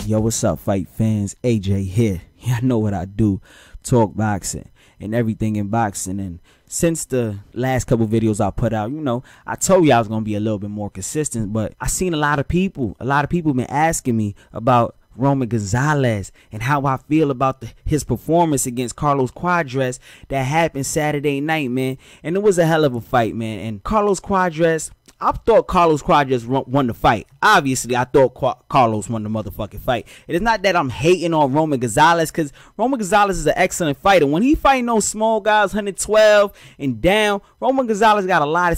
Yo, what's up, fight fans? AJ here. Yeah, I know what I do. Talk boxing and everything in boxing. And since the last couple videos I put out, you know, I told you I was going to be a little bit more consistent. But I seen a lot of people been asking me about Román González and how I feel about his performance against Carlos Cuadras that happened Saturday night, man. And it was a hell of a fight, man. And Carlos Cuadras, I thought Carlos Cuadras won the fight. Obviously, I thought Carlos won the motherfucking fight. It is not that I'm hating on Román González, because Román González is an excellent fighter. When he fighting those small guys, 112 and down, Román González got a lot of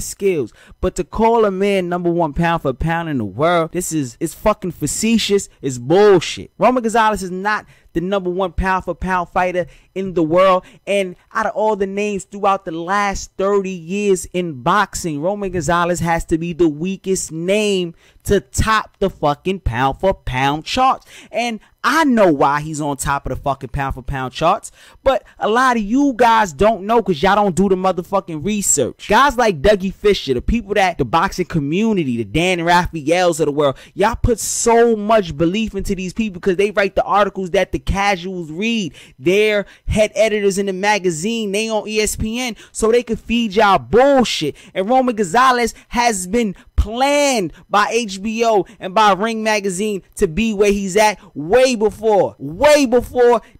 skills. But to call a man #1 pound for pound in the world, it's fucking facetious. It's bullshit. Román González is not the #1 pound for pound fighter in the world. And out of all the names throughout the last 30 years in boxing, Román González has to be the weakest name to top the fucking pound for pound charts. And I know why he's on top of the fucking pound for pound charts, but a lot of you guys don't know because y'all don't do the motherfucking research. Guys like Dougie Fisher, the people that the boxing community, the Dan Raphaels of the world, y'all put so much belief into these people because they write the articles that the casuals read. They're head editors in the magazine, they on ESPN, so they could feed y'all bullshit. And Román González has been planned by HBO and by Ring Magazine to be where he's at way before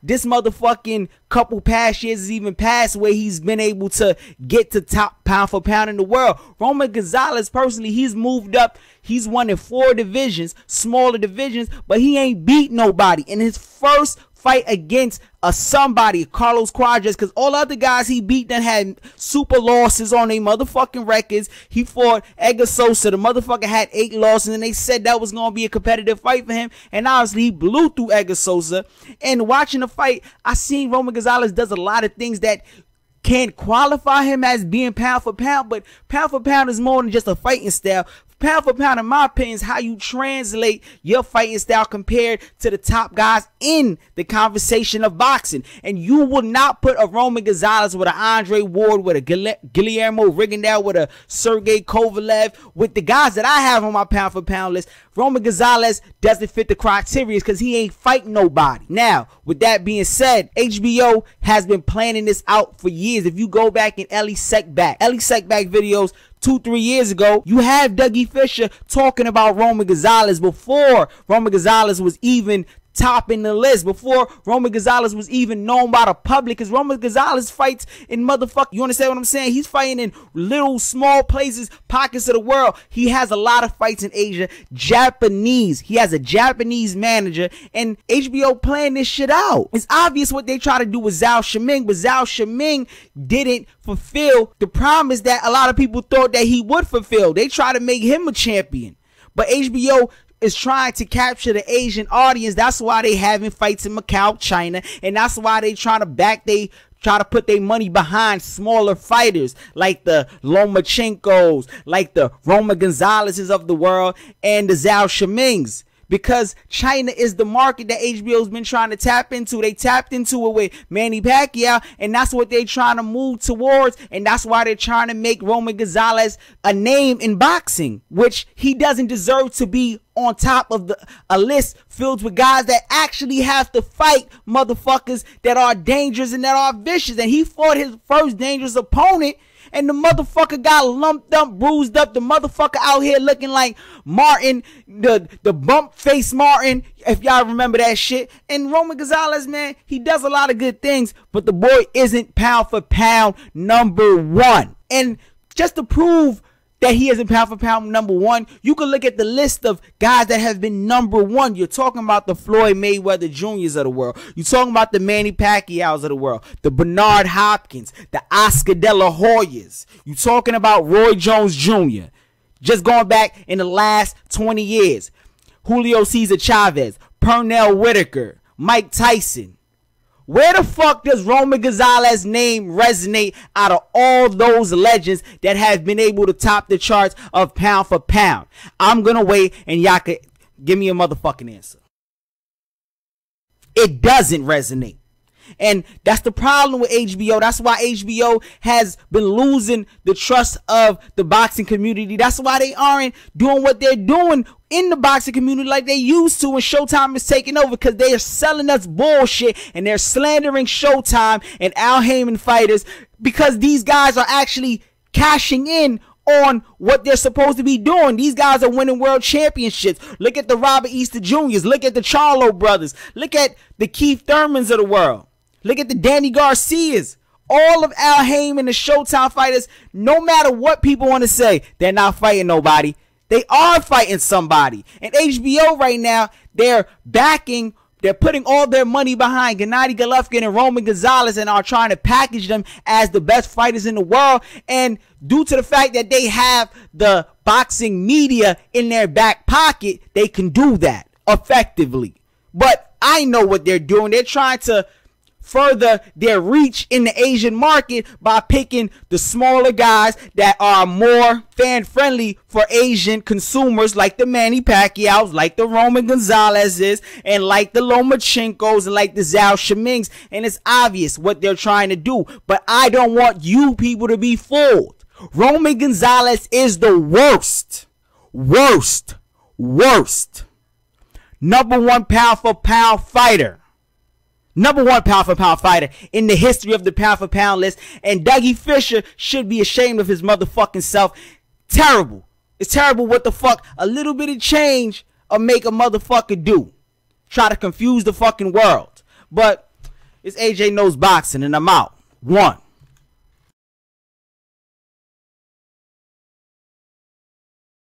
this motherfucking couple past years has even passed where he's been able to get to top pound for pound in the world. Román González, personally, he's moved up. He's won in 4 divisions, smaller divisions, but he ain't beat nobody. In his first fight against somebody, Carlos Cuadras, because all other guys he beat that had super losses on their motherfucking records. He fought Edgar Sosa. The motherfucker had 8 losses, and they said that was going to be a competitive fight for him. And honestly, he blew through Edgar Sosa. And watching the fight, I seen Román González does a lot of things that can't qualify him as being pound for pound, but pound for pound is more than just a fighting style. Pound for pound, in my opinion, is how you translate your fighting style compared to the top guys in the conversation of boxing. And you will not put a Román González with an Andre Ward, with a Guillermo Rigondeaux, with a Sergey Kovalev, with the guys that I have on my pound for pound list. Román González doesn't fit the criteria because he ain't fighting nobody. Now, with that being said, HBO has been planning this out for years. If you go back in Ellie Seckbach videos 2-3 years ago, you have Dougie Fisher talking about Román González before Román González was even topping the list, before Román González was even known by the public, because Román González fights in motherfucker, you understand what I'm saying? He's fighting in little small places, pockets of the world. He has a lot of fights in Asia. He has a Japanese manager, and HBO playing this shit out. It's obvious what they try to do with Zhao Shiming, but Zhao Shiming didn't fulfill the promise that a lot of people thought that he would fulfill. They try to make him a champion, but HBO is trying to capture the Asian audience. That's why they having fights in Macau, China, and that's why they try to put their money behind smaller fighters like the Lomachenkos, like the Román González's of the world, and the Zhao Shimings. Because China is the market that HBO's been trying to tap into. They tapped into it with Manny Pacquiao, and that's what they're trying to move towards, and that's why they're trying to make Román González a name in boxing, which he doesn't deserve to be on top of a list filled with guys that actually have to fight motherfuckers that are dangerous and that are vicious. And he fought his first dangerous opponent, and the motherfucker got lumped up, bruised up. The motherfucker out here looking like Martin, the bump face Martin, if y'all remember that shit. And Román González, man, he does a lot of good things, but the boy isn't pound for pound #1. And just to prove that he isn't pound for pound #1, you can look at the list of guys that have been #1. You're talking about the Floyd Mayweather Jr.'s of the world. You're talking about the Manny Pacquiao's of the world, the Bernard Hopkins, the Oscar De La Hoyas. You're talking about Roy Jones Jr. Just going back in the last 20 years. Julio Cesar Chávez, Pernell Whitaker, Mike Tyson. Where the fuck does Román González's name resonate out of all those legends that have been able to top the charts of pound for pound? I'm gonna wait and y'all could give me a motherfucking answer. It doesn't resonate. And that's the problem with HBO. That's why HBO has been losing the trust of the boxing community. That's why they aren't doing what they're doing in the boxing community like they used to when Showtime is taking over, because they are selling us bullshit and they're slandering Showtime and Al Heyman fighters, because these guys are actually cashing in on what they're supposed to be doing. These guys are winning world championships. Look at the Robert Easter Jr.'s. Look at the Charlo brothers. Look at the Keith Thurmans of the world. Look at the Danny Garcias. All of Al Heyman and the Showtime fighters, no matter what people want to say, they're not fighting nobody. They are fighting somebody. And HBO right now, they're putting all their money behind Gennady Golovkin and Román González and are trying to package them as the best fighters in the world. And due to the fact that they have the boxing media in their back pocket, they can do that effectively. But I know what they're doing. They're trying to further their reach in the Asian market by picking the smaller guys that are more fan friendly for Asian consumers, like the Manny Pacquiao's, like the Román González's, and like the Lomachenko's, and like the Zhao Shimings. And it's obvious what they're trying to do, but I don't want you people to be fooled. Román González is the worst number one pound for pound fighter. Number one pound for pound fighter in the history of the pound for pound list. And Dougie Fisher should be ashamed of his motherfucking self. Terrible. It's terrible what the fuck a little bit of change will make a motherfucker do. Try to confuse the fucking world. But it's AJ Knows Boxing, and I'm out. 1.